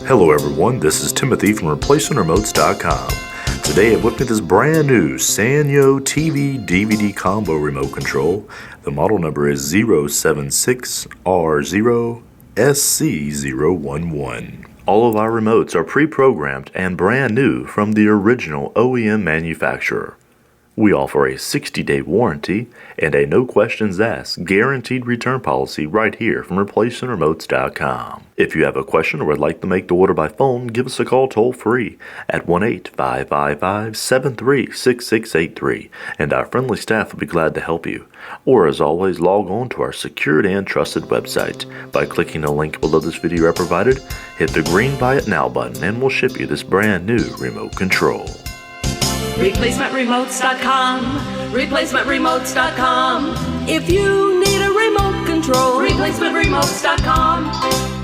Hello everyone, this is Timothy from ReplacementRemotes.com. Today I've with me this brand new SANYO TV DVD combo remote control. The model number is 076R0SC011. All of our remotes are pre-programmed and brand new from the original OEM manufacturer. We offer a 60-day warranty and a no questions asked guaranteed return policy right here from ReplacementRemotes.com. If you have a question or would like to make the order by phone, give us a call toll free at 1-855-553-6683 and our friendly staff will be glad to help you. Or as always, log on to our secured and trusted website by clicking the link below this video I provided, hit the green Buy It Now button and we'll ship you this brand new remote control. ReplacementRemotes.com, ReplacementRemotes.com. If you need a remote control, ReplacementRemotes.com.